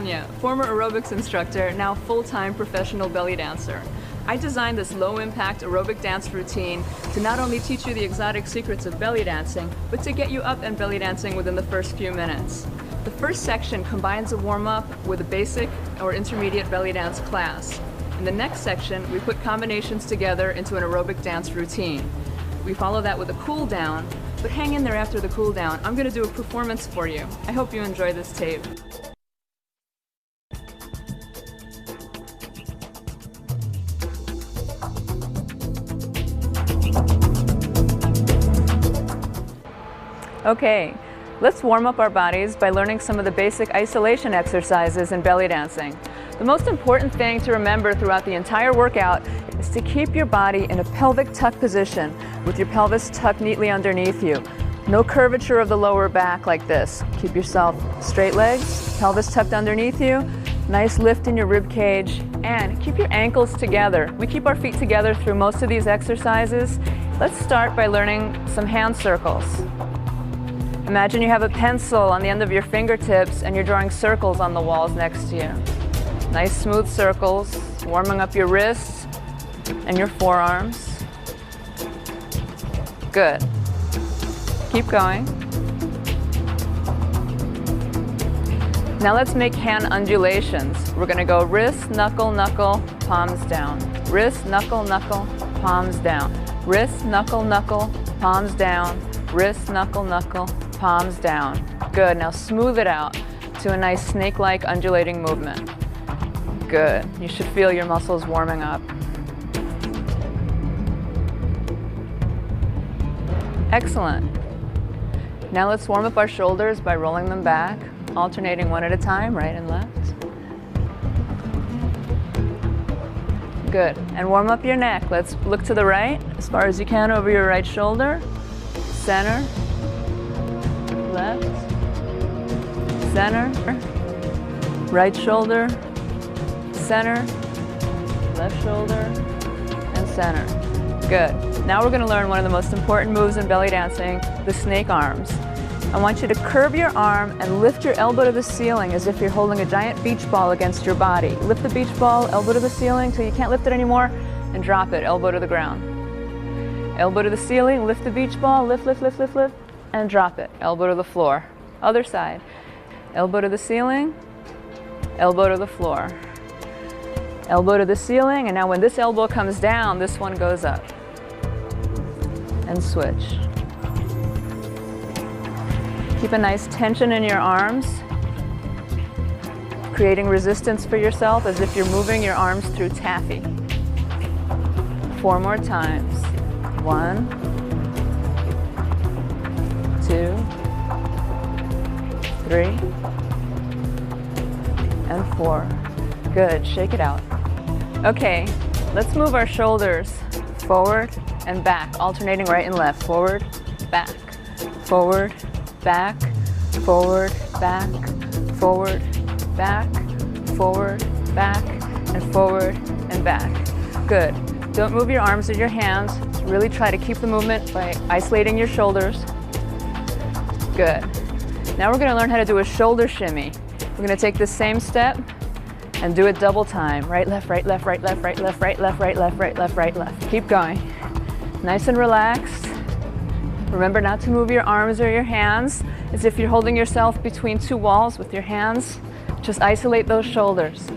Tanya, former aerobics instructor, now full-time professional belly dancer. I designed this low-impact aerobic dance routine to not only teach you the exotic secrets of belly dancing, but to get you up and belly dancing within the first few minutes. The first section combines a warm-up with a basic or intermediate belly dance class. In the next section, we put combinations together into an aerobic dance routine. We follow that with a cool down, but hang in there after the cool down. I'm going to do a performance for you. I hope you enjoy this tape. Okay, let's warm up our bodies by learning some of the basic isolation exercises in belly dancing. The most important thing to remember throughout the entire workout is to keep your body in a pelvic tuck position with your pelvis tucked neatly underneath you. No curvature of the lower back like this. Keep yourself straight legs, pelvis tucked underneath you, nice lift in your rib cage, and keep your ankles together. We keep our feet together through most of these exercises. Let's start by learning some hand circles. Imagine you have a pencil on the end of your fingertips and you're drawing circles on the walls next to you. Nice smooth circles, warming up your wrists and your forearms. Good. Keep going. Now let's make hand undulations. We're going to go wrist, knuckle, knuckle, palms down. Wrist, knuckle, knuckle, palms down. Wrist, knuckle, knuckle, palms down. Wrist, knuckle, knuckle, palms down. Good. Now smooth it out to a nice snake-like undulating movement. Good. You should feel your muscles warming up. Excellent. Now let's warm up our shoulders by rolling them back, alternating one at a time, right and left. Good. And warm up your neck. Let's look to the right as far as you can over your right shoulder. Center, left, center, right shoulder, center, left shoulder, and center. Good. Now we're going to learn one of the most important moves in belly dancing, the snake arms. I want you to curve your arm and lift your elbow to the ceiling as if you're holding a giant beach ball against your body. Lift the beach ball, elbow to the ceiling till you can't lift it anymore, and drop it, elbow to the ground. Elbow to the ceiling, lift the beach ball, lift, lift, lift, lift, lift, and drop it, elbow to the floor. Other side. Elbow to the ceiling, elbow to the floor. Elbow to the ceiling, and now when this elbow comes down, this one goes up. And switch. Keep a nice tension in your arms, creating resistance for yourself as if you're moving your arms through taffy. 4 more times. 1, 2, 3, and 4. Good. Shake it out. Okay, let's move our shoulders forward and back, alternating right and left. Forward, back, forward, back, forward, back, forward, back, forward, back, and forward and back. Good. Don't move your arms or your hands. Really try to keep the movement by isolating your shoulders. Good. Now we're going to learn how to do a shoulder shimmy. We're going to take the same step and do it double time. Right, left, right, left, right, left, right, left, right, left, right, left, right, left, right, left. Keep going. Nice and relaxed. Remember not to move your arms or your hands as if you're holding yourself between 2 walls with your hands. Just isolate those shoulders.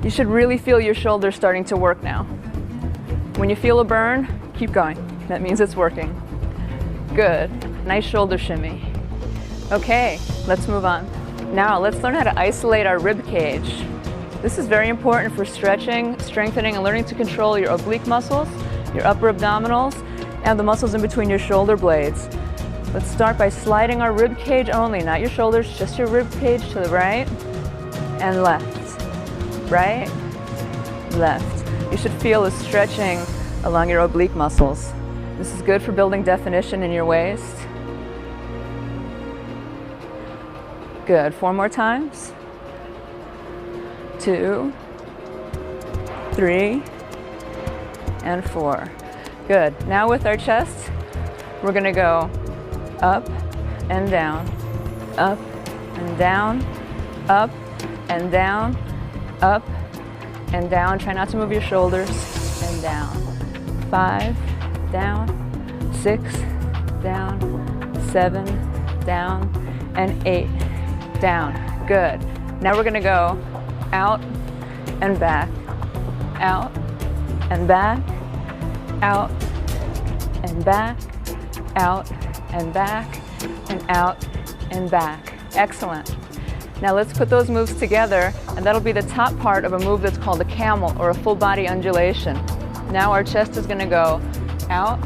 You should really feel your shoulders starting to work now. When you feel a burn, keep going. That means it's working. Good. Nice shoulder shimmy. Okay, let's move on. Now let's learn how to isolate our rib cage. This is very important for stretching, strengthening, and learning to control your oblique muscles, your upper abdominals, and the muscles in between your shoulder blades. Let's start by sliding our rib cage only, not your shoulders, just your rib cage to the right and left. Right, left. You should feel a stretching along your oblique muscles. This is good for building definition in your waist. Good. 4 more times. 2, 3, and 4. Good. Now with our chest, we're going to go up and down, up and down, up and down, up and down. Try not to move your shoulders, and down. 5, down, 6, down, 7, down, and 8, down. Good. Now we're gonna go out and back, out and back, out and back, out and back, and out and back. Excellent. Now let's put those moves together, and that'll be the top part of a move that's called a camel, or a full body undulation. Now our chest is gonna go out,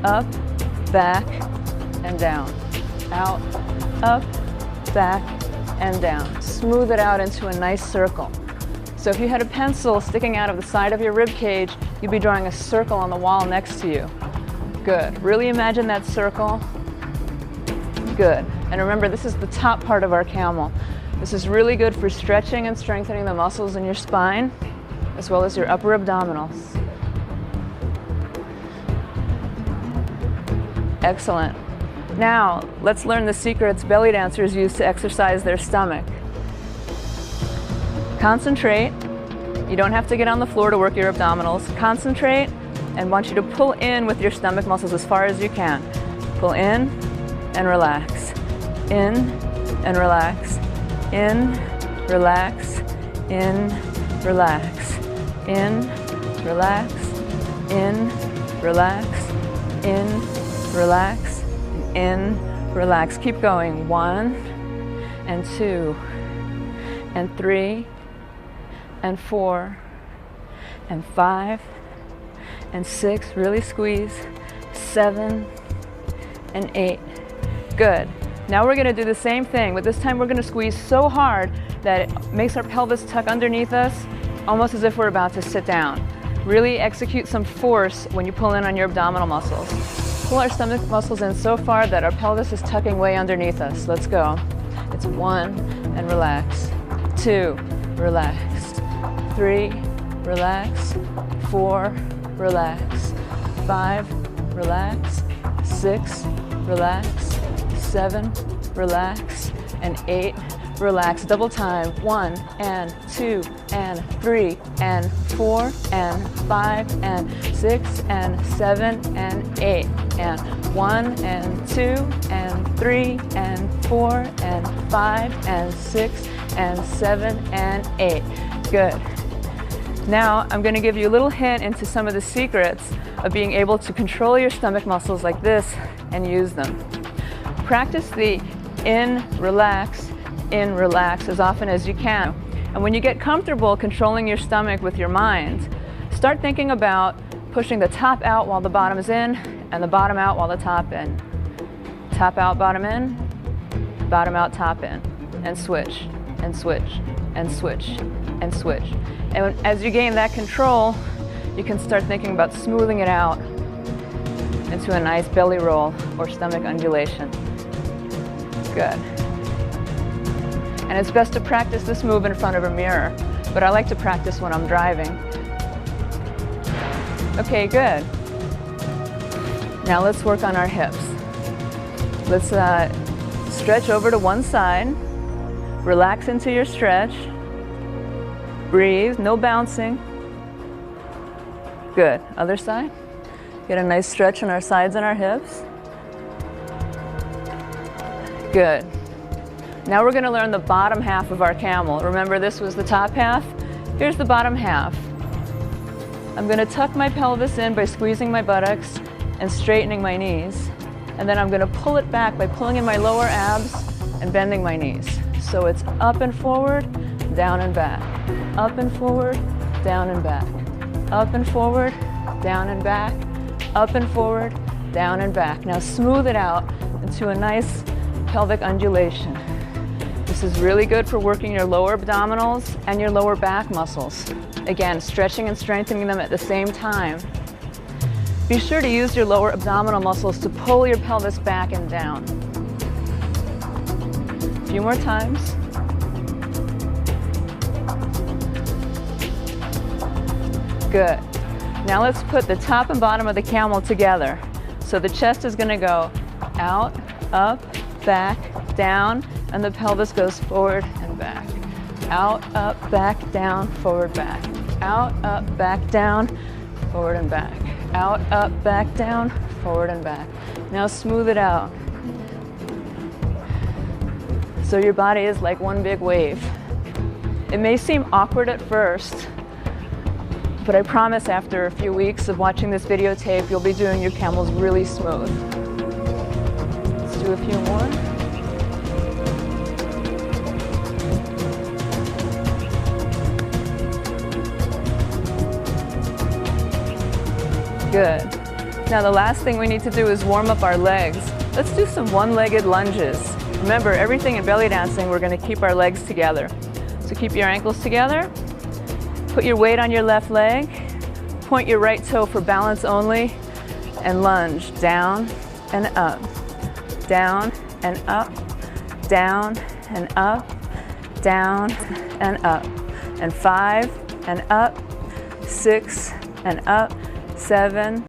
up, back, and down. Out, up, back, and down. Smooth it out into a nice circle. So if you had a pencil sticking out of the side of your rib cage, you'd be drawing a circle on the wall next to you. Good. Really imagine that circle. Good. And remember, this is the top part of our camel. This is really good for stretching and strengthening the muscles in your spine, as well as your upper abdominals. Excellent. Now, let's learn the secrets belly dancers use to exercise their stomach. Concentrate. You don't have to get on the floor to work your abdominals. Concentrate, and want you to pull in with your stomach muscles as far as you can. Pull in and relax. In and relax. In, relax. In, relax. In, relax. In, relax. In, relax. In, relax. Keep going. 1 and 2 and 3 and 4 and 5 and 6, really squeeze, 7 and 8. Good. Now we're gonna do the same thing, but this time we're gonna squeeze so hard that it makes our pelvis tuck underneath us, almost as if we're about to sit down. Really execute some force when you pull in on your abdominal muscles. Pull our stomach muscles in so far that our pelvis is tucking way underneath us. Let's go. It's 1 and relax, 2, relax, 3, relax, 4, relax, 5, relax, 6, relax, 7, relax, and 8, relax. Double time. 1 and 2 and 3 and 4 and 5 and 6 and 7 and 8 and 1 and 2 and 3 and 4 and 5 and 6 and 7 and 8. Good. Now I'm going to give you a little hint into some of the secrets of being able to control your stomach muscles like this and use them. Practice the in, relax as often as you can. And when you get comfortable controlling your stomach with your mind, start thinking about pushing the top out while the bottom is in, and the bottom out while the top in. Top out, bottom in, bottom out, top in, and switch, and switch, and switch, and switch. And as you gain that control, you can start thinking about smoothing it out into a nice belly roll or stomach undulation. Good. And it's best to practice this move in front of a mirror, but I like to practice when I'm driving. Okay, good. Now let's work on our hips. Let's stretch over to one side, relax into your stretch, breathe, no bouncing. Good. Other side. Get a nice stretch on our sides and our hips. Good. Now we're going to learn the bottom half of our camel. Remember, this was the top half? Here's the bottom half. I'm going to tuck my pelvis in by squeezing my buttocks and straightening my knees. And then I'm going to pull it back by pulling in my lower abs and bending my knees. So it's up and forward, down and back. Up and forward, down and back. Up and forward, down and back. Up and forward, down and back. Now smooth it out into a nice pelvic undulation. This is really good for working your lower abdominals and your lower back muscles. Again, stretching and strengthening them at the same time. Be sure to use your lower abdominal muscles to pull your pelvis back and down. A few more times. Good. Now let's put the top and bottom of the camel together. So the chest is going to go out, up, back, down, and the pelvis goes forward and back. Out, up, back, down, forward, back. Out, up, back, down, forward and back. Out, up, back, down, forward and back. Now smooth it out. So your body is like one big wave. It may seem awkward at first, but I promise after a few weeks of watching this videotape, you'll be doing your camels really smooth. Let's do a few more. Good. Now the last thing we need to do is warm up our legs. Let's do some one-legged lunges. Remember, everything in belly dancing, we're going to keep our legs together. So keep your ankles together. Put your weight on your left leg. Point your right toe for balance only. And lunge down and up. Down and up. Down and up. Down and up. And 5 and up. 6 and up. 7